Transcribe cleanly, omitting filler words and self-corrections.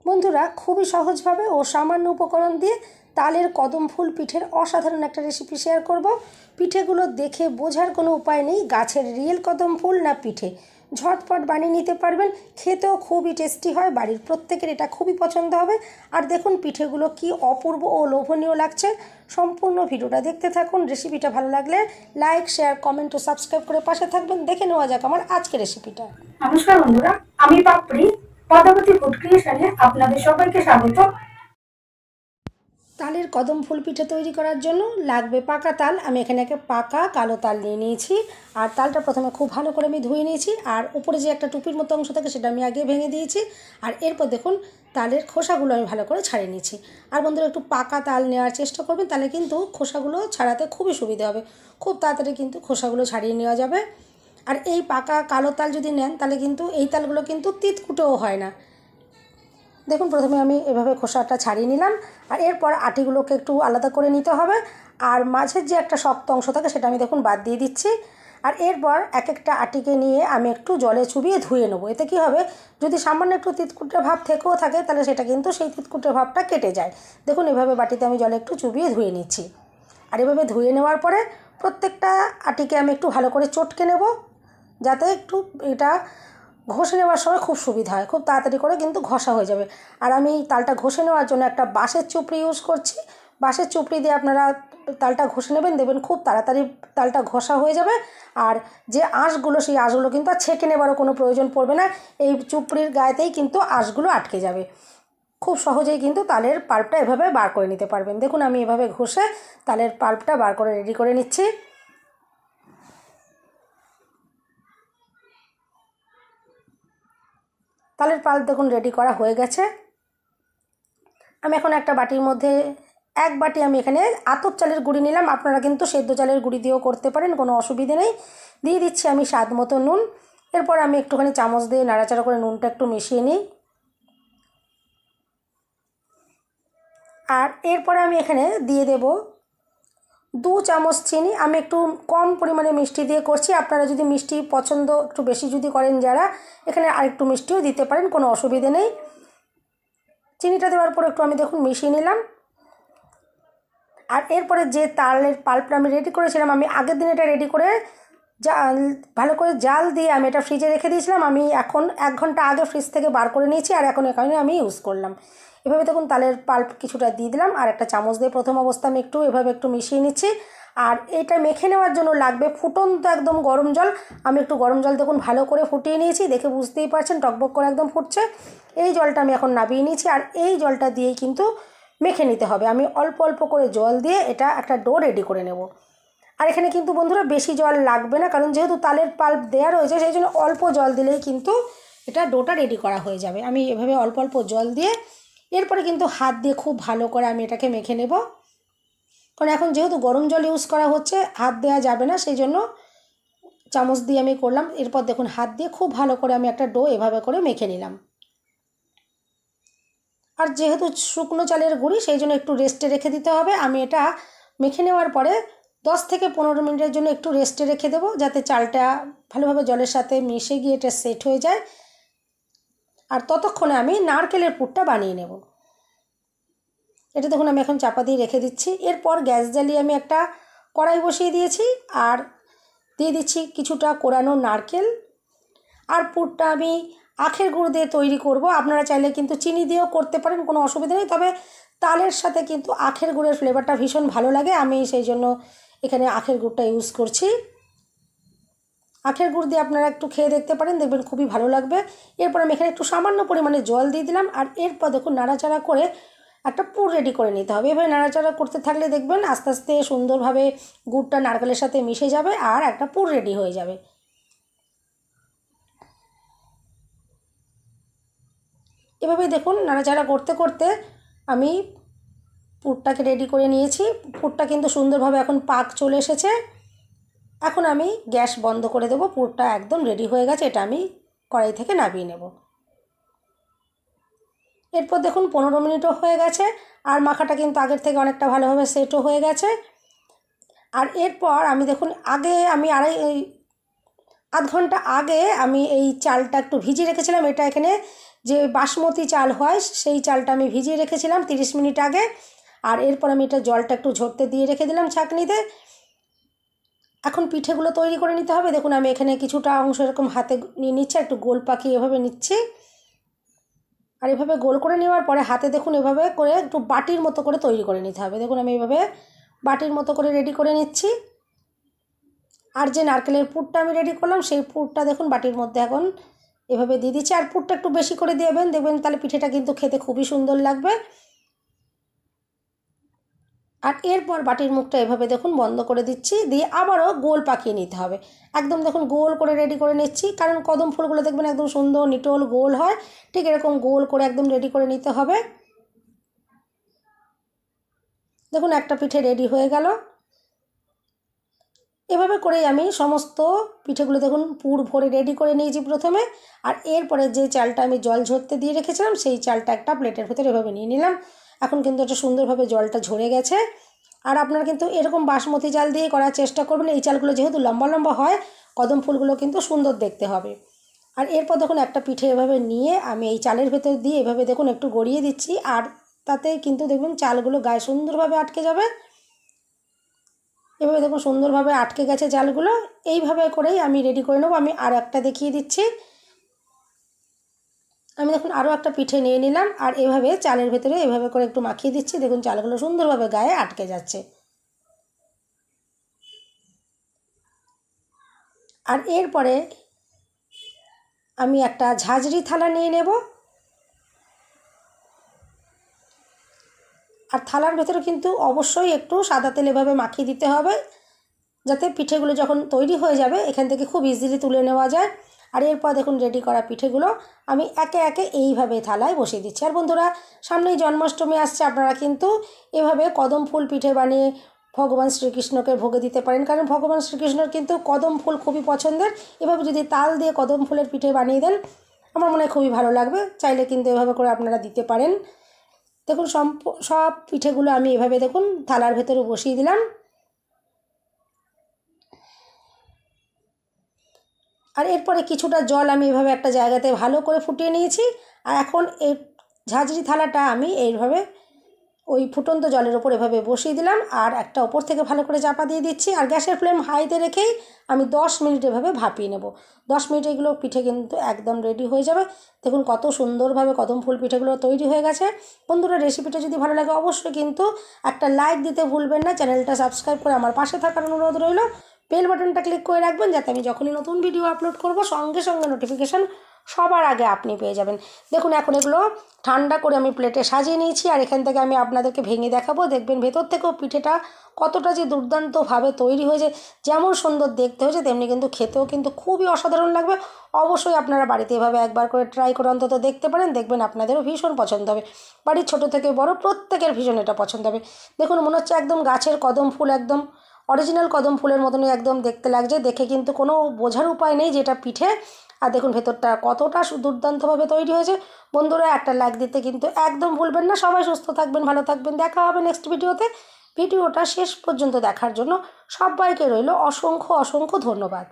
বন্ধুরা খুবই সহজভাবে ও সামান্য উপকরণ দিয়ে তালের কদম ফুল পিঠের অসাধারণ একটা রেসিপি শেয়ার করব। পিঠেগুলো দেখে বোঝার কোনো উপায় নেই গাছের রিয়েল কদম ফুল না পিঠে। ঝটপট বানিয়ে নিতে পারবেন, খেতেও খুবই টেস্টি হয়, বাড়ির প্রত্যেকের এটা খুবই পছন্দ হবে। আর দেখুন পিঠেগুলো কি অপূর্ব ও লোভনীয় লাগছে। সম্পূর্ণ ভিডিওটা দেখতে থাকুন। রেসিপিটা ভালো লাগলে লাইক, শেয়ার, কমেন্ট ও সাবস্ক্রাইব করে পাশে থাকবেন। দেখে নেওয়া যাক আমার আজকের রেসিপিটা। নমস্কার বন্ধুরা, আমি পাপড়ি পদ্মাবতী ফুড ক্রিয়েশনে আপনাদের সবাইকে স্বাগত। তালের কদম ফুল পিঠে তৈরি করার জন্য লাগবে পাকা তাল। আমি এখানে একটা পাকা কালো তাল নিয়ে নিয়েছি। আর তালটা প্রথমে খুব ভালো করে আমি ধুয়ে নিয়েছি, আর উপরে যে একটা টুপির মতো অংশ থাকে সেটা আমি আগে ভেঙে দিয়েছি। আর এরপর দেখুন তালের খোসাগুলো আমি ভালো করে ছাড়িয়ে নিয়েছি। আর বন্ধুরা একটু পাকা তাল নেওয়ার চেষ্টা করবেন, তাহলে কিন্তু খোসাগুলো ছাড়াতে খুবই সুবিধা হবে। খুব তাড়াতাড়ি কিন্তু খোসাগুলো ছাড়িয়ে নেওয়া যাবে। আর এই পাকা কালো তাল যদি নেন তাহলে কিন্তু এই তালগুলো কিন্তু তিতকুটেও হয় না। দেখুন প্রথমে আমি এভাবে খোসাটা ছাড়িয়ে নিলাম। আর এরপর আটিগুলোকে একটু আলাদা করে নিতে হবে। আর মাঝের যে একটা শক্ত অংশ থাকে সেটা আমি দেখুন বাদ দিয়ে দিচ্ছি। আর এরপর এক একটা আটিকে নিয়ে আমি একটু জলে চুবিয়ে ধুয়ে নেবো। এতে কী হবে, যদি সামান্য একটু তিতকুটে ভাব থেকেও থাকে তাহলে সেটা কিন্তু সেই তিতকুটে ভাবটা কেটে যায়। দেখুন এভাবে বাটিতে আমি জলে একটু চুবিয়ে ধুয়ে নিচ্ছি। আর এভাবে ধুয়ে নেওয়ার পরে প্রত্যেকটা আটিকে আমি একটু ভালো করে চটকে নেব, যাতে একটু এটা ঘষে নেওয়ার সময় খুব সুবিধা হয়, খুব তাড়াতাড়ি করে কিন্তু ঘষা হয়ে যাবে। আর আমি তালটা ঘষে নেওয়ার জন্য একটা বাঁশের চুপড়ি ইউজ করছি। বাঁশের চুপড়ি দিয়ে আপনারা তালটা ঘষে নেবেন, দেখবেন খুব তাড়াতাড়ি তালটা ঘষা হয়ে যাবে। আর যে আঁশগুলো সেই আঁশগুলো কিন্তু আর ছেঁকে নেবারও কোনো প্রয়োজন পড়বে না। এই চুপড়ির গায়েতেই কিন্তু আঁশগুলো আটকে যাবে। খুব সহজেই কিন্তু তালের পাল্পটা এভাবে বার করে নিতে পারবেন। দেখুন আমি এভাবে ঘষে তালের পাল্পটা বার করে রেডি করে নিচ্ছি। তালের পাল্প দেখুন রেডি করা হয়ে গেছে। আমি এখন একটা বাটির মধ্যে এক বাটি আমি এখানে আতপ চালের গুঁড়ি নিলাম। আপনারা কিন্তু সেদ্ধ চালের গুঁড়ি দিয়েও করতে পারেন, কোনো অসুবিধে নেই। দিয়ে দিচ্ছি আমি স্বাদ মতো নুন। এরপর আমি একটুখানি চামচ দিয়ে নাড়াচাড়া করে নুনটা একটু মিশিয়ে নিই। আর এরপরে আমি এখানে দিয়ে দেব 2 চামচ চিনি। আমি একটু কম পরিমাণে মিষ্টি দিয়ে করছি। আপনারা যদি মিষ্টি পছন্দ একটু বেশি যদি করেন যারা, এখানে আরেকটু মিষ্টিও দিতে পারেন, কোনো অসুবিধে নেই। চিনিটা দেওয়ার পর একটু আমি দেখুন মিশিয়ে নিলাম। আর এরপরে যে তালের পাল্পটা আমি রেডি করেছিলাম, আমি আগের দিন এটা রেডি করে ভালো করে জাল দিয়ে আমি এটা ফ্রিজে রেখে দিয়েছিলাম। আমি এখন 1 ঘন্টা আগে ফ্রিজ থেকে বার করে নিয়েছি, আর এখন এখানে আমি ইউজ করলাম। এভাবে দেখুন তালের পাল্প কিছুটা দিয়ে দিলাম, আর একটা চামচ দিয়ে প্রথম অবস্থা আমি এভাবে একটু মিশিয়ে নিচ্ছি। আর এটা মেখে নেওয়ার জন্য লাগবে ফুটন্ত একদম গরম জল। আমি একটু গরম জল দেখুন ভালো করে ফুটিয়ে নিয়েছি, দেখে বুঝতেই পারছেন টকবক করে একদম ফুটছে। এই জলটা আমি এখন নামিয়ে নিয়েছি। আর এই জলটা দিয়েই কিন্তু মেখে নিতে হবে। আমি অল্প অল্প করে জল দিয়ে এটা একটা ডো রেডি করে নেব। আর এখানে কিন্তু বন্ধুরা বেশি জল লাগবে না, কারণ যেহেতু তালের পাল্প দেওয়া রয়েছে সেই জন্য অল্প জল দিলেই কিন্তু এটা ডোটা রেডি করা হয়ে যাবে। আমি এভাবে অল্প অল্প জল দিয়ে এরপরে কিন্তু হাত দিয়ে খুব ভালো করে আমি এটাকে মেখে নেব। কারণ এখন যেহেতু গরম জল ইউজ করা হচ্ছে হাত দেওয়া যাবে না, সেই জন্য চামচ দিয়ে আমি করলাম। এরপর দেখুন হাত দিয়ে খুব ভালো করে আমি একটা ডো এভাবে করে মেখে নিলাম। আর যেহেতু শুকনো চালের গুঁড়ি সেই জন্য একটু রেস্টে রেখে দিতে হবে। আমি এটা মেখে নেওয়ার পরে 10 থেকে 15 মিনিটের জন্য একটু রেস্টে রেখে দেবো, যাতে চালটা ভালোভাবে জলের সাথে মিশে গিয়ে এটা সেট হয়ে যায়। আর ততক্ষণে আমি নারকেলের পুরটা বানিয়ে নেব। এটা দেখুন আমি এখন চাপা দিয়ে রেখে দিচ্ছি। এরপর গ্যাস জ্বালিয়ে আমি একটা কড়াই বসিয়ে দিয়েছি, আর দিয়ে দিচ্ছি কিছুটা কোরানো নারকেল। আর পুরটা আমি আখের গুড় দিয়ে তৈরি করব। আপনারা চাইলে কিন্তু চিনি দিয়েও করতে পারেন, কোনো অসুবিধা নেই। তবে তালের সাথে কিন্তু আখের গুড়ের ফ্লেভারটা ভীষণ ভালো লাগে, আমি সেই জন্য এখানে আখের গুড়টা ইউজ করছি। আখের গুড় দিয়ে আপনারা একটু খেয়ে দেখতে পারেন, দেখবেন খুবই ভালো লাগবে। এরপর আমি এখানে একটু সামান্য পরিমাণে জল দিয়ে দিলাম। আর এরপর দেখুন নাড়াচাড়া করে একটা পুর রেডি করে নিতে হবে। এভাবে নাড়াচাড়া করতে থাকলে দেখবেন আস্তে আস্তে সুন্দরভাবে গুড়টা নারকেলের সাথে মিশে যাবে আর একটা পুর রেডি হয়ে যাবে। এভাবেই দেখুন নাড়াচাড়া করতে করতে আমি পুরটাকে রেডি করে নিয়েছি। পুরটা কিন্তু সুন্দরভাবে এখন পাক চলে এসেছে। এখন আমি গ্যাস বন্ধ করে দেবো। পুরটা একদম রেডি হয়ে গেছে, এটা আমি কড়াই থেকে নামিয়ে নেব। এরপর দেখুন 15 মিনিটও হয়ে গেছে, আর মাখাটা কিন্তু আগের থেকে অনেকটা ভালোভাবে সেটও হয়ে গেছে। আর এরপর আমি দেখুন আগে আমি আধ ঘন্টা আগে আমি এই চালটা একটু ভিজিয়ে রেখেছিলাম। এটা এখানে যে বাসমতি চাল হয় সেই চালটা আমি ভিজিয়ে রেখেছিলাম 30 মিনিট আগে। আর এরপর আমি এটা জলটা একটু ঝরতে দিয়ে রেখে দিলাম ছাঁকনিতে। এখন পিঠেগুলো তৈরি করে নিতে হবে। দেখুন আমি এখানে কিছুটা অংশ এরকম হাতে নিয়ে নিচ্ছি, একটু গোল পাকিয়ে এভাবে নিচ্ছি। আর এভাবে গোল করে নেওয়ার পরে হাতে দেখুন এভাবে করে একটু বাটির মতো করে তৈরি করে নিতে হবে। দেখুন আমি এভাবে বাটির মতো করে রেডি করে নিচ্ছি। আর যে নারকেলের পুরটা আমি রেডি করলাম সেই পুরটা দেখুন বাটির মধ্যে এখন এভাবে দিয়ে দিচ্ছি। আর পুরটা একটু বেশি করে দেবেন, দেখবেন তাহলে পিঠেটা কিন্তু খেতে খুবই সুন্দর লাগবে। আর এরপর বাটির মুখটা এভাবে দেখুন বন্ধ করে দিচ্ছি, দিয়ে আবারও গোল পাকিয়ে নিতে হবে। একদম দেখুন গোল করে রেডি করে নিচ্ছি, কারণ কদম ফুলগুলো দেখবেন একদম সুন্দর নিটোল গোল হয়, ঠিক এরকম গোল করে একদম রেডি করে নিতে হবে। দেখুন একটা পিঠে রেডি হয়ে গেল। এভাবে করেই আমি সমস্ত পিঠেগুলো দেখুন পুর ভরে রেডি করে নিয়েছি প্রথমে। আর এরপরে যে চালটা আমি জল ঝরতে দিয়ে রেখেছিলাম সেই চালটা একটা প্লেটের ভেতরে এভাবে নিয়ে নিলাম। এখন কিন্তু এটা সুন্দরভাবে জলটা ঝরে গেছে। আর আপনারা কিন্তু এরকম বাসমতি চাল দিয়ে করার চেষ্টা করবেন। এই চালগুলো যেহেতু লম্বা লম্বা হয়, কদম ফুলগুলো কিন্তু সুন্দর দেখতে হবে। আর এরপর দেখুন একটা পিঠে এভাবে নিয়ে আমি এই চালের ভেতর দিয়ে এভাবে দেখুন একটু গড়িয়ে দিচ্ছি। আর তাতে কিন্তু দেখবেন চালগুলো গায়ে সুন্দরভাবে আটকে যাবে। এভাবে দেখুন সুন্দরভাবে আটকে গেছে চালগুলো। এইভাবে করেই আমি রেডি করে নেব। আমি আরও একটা দেখিয়ে দিচ্ছি। আমি দেখুন আরও একটা পিঠে নিয়ে নিলাম, আর এভাবে চালের ভেতরে এভাবে করে একটু মাখিয়ে দিচ্ছি। দেখুন চালগুলো সুন্দরভাবে গায়ে আটকে যাচ্ছে। আর এরপরে আমি একটা ঝাঁঝরি থালা নিয়ে নেব। আর থালার ভেতরে কিন্তু অবশ্যই একটু সাদা তেল এভাবে মাখিয়ে দিতে হবে, যাতে পিঠেগুলো যখন তৈরি হয়ে যাবে এখান থেকে খুব ইজিলি তুলে নেওয়া যায়। আর এরপর দেখুন রেডি করা পিঠেগুলো আমি একে একে এইভাবে থালায় বসিয়ে দিচ্ছি। আর বন্ধুরা, সামনেই জন্মাষ্টমী আসছে, আপনারা কিন্তু এভাবে কদম ফুল পিঠে বানিয়ে ভগবান শ্রীকৃষ্ণকে ভোগে দিতে পারেন, কারণ ভগবান শ্রীকৃষ্ণর কিন্তু কদম ফুল খুবই পছন্দের। এভাবে যদি তাল দিয়ে কদম ফুলের পিঠে বানিয়ে দেন, আমার মনে হয় খুবই ভালো লাগবে। চাইলে কিন্তু এভাবে করে আপনারা দিতে পারেন। দেখুন সব পিঠেগুলো আমি এভাবে দেখুন থালার ভেতরে বসিয়ে দিলাম। আর এরপরে কিছুটা জল আমি এভাবে একটা জায়গাতে ভালো করে ফুটিয়ে নিয়েছি। আর এখন এই ঝাঁঝরি থালাটা আমি এইভাবে ওই ফুটন্ত জলের ওপর এভাবে বসিয়ে দিলাম, আর একটা ওপর থেকে ভালো করে চাপা দিয়ে দিচ্ছি। আর গ্যাসের ফ্লেম হাইতে রেখেই আমি 10 মিনিট এভাবে ভাপিয়ে নেব। 10 মিনিট এগুলো পিঠে কিন্তু একদম রেডি হয়ে যাবে। দেখুন কত সুন্দরভাবে কদম ফুল পিঠেগুলো তৈরি হয়ে গেছে। বন্ধুরা, রেসিপিটা যদি ভালো লাগে অবশ্যই কিন্তু একটা লাইক দিতে ভুলবেন না। চ্যানেলটা সাবস্ক্রাইব করে আমার পাশে থাকার অনুরোধ রইল। বেল বাটনটা ক্লিক করে রাখবেন, যাতে আমি যখনই নতুন ভিডিও আপলোড করব সঙ্গে সঙ্গে নোটিফিকেশান সবার আগে আপনি পেয়ে যাবেন। দেখুন এখন এগুলো ঠান্ডা করে আমি প্লেটে সাজিয়ে নিয়েছি, আর এখান থেকে আমি আপনাদেরকে ভেঙে দেখাবো। দেখবেন ভেতর থেকেও পিঠেটা কতটা যে দুর্দান্তভাবে তৈরি হয়েছে। যেমন সুন্দর দেখতে হয়েছে তেমনি কিন্তু খেতেও কিন্তু খুবই অসাধারণ লাগবে। অবশ্যই আপনারা বাড়িতে এভাবে একবার করে ট্রাই করে অন্তত দেখতে পারেন, দেখবেন আপনাদেরও ভীষণ পছন্দ হবে। বাড়ির ছোটো থেকে বড় প্রত্যেকের ভীষণ এটা পছন্দ হবে। দেখুন মনে হচ্ছে একদম গাছের কদম ফুল, একদম অরিজিনাল কদম ফুলের মতনই একদম দেখতে লাগছে। দেখে কিন্তু কোনো বোঝার উপায় নেই যে এটা পিঠে। আর দেখুন ভেতরটা কতটা দুর্দান্তভাবে তৈরি হয়েছে। বন্ধুরা, একটা লাইক দিতে কিন্তু একদম ভুলবেন না। সবাই সুস্থ থাকবেন, ভালো থাকবেন। দেখা হবে নেক্সট ভিডিওতে। ভিডিওটা শেষ পর্যন্ত দেখার জন্য সবাইকে রইল অসংখ্য অসংখ্য ধন্যবাদ।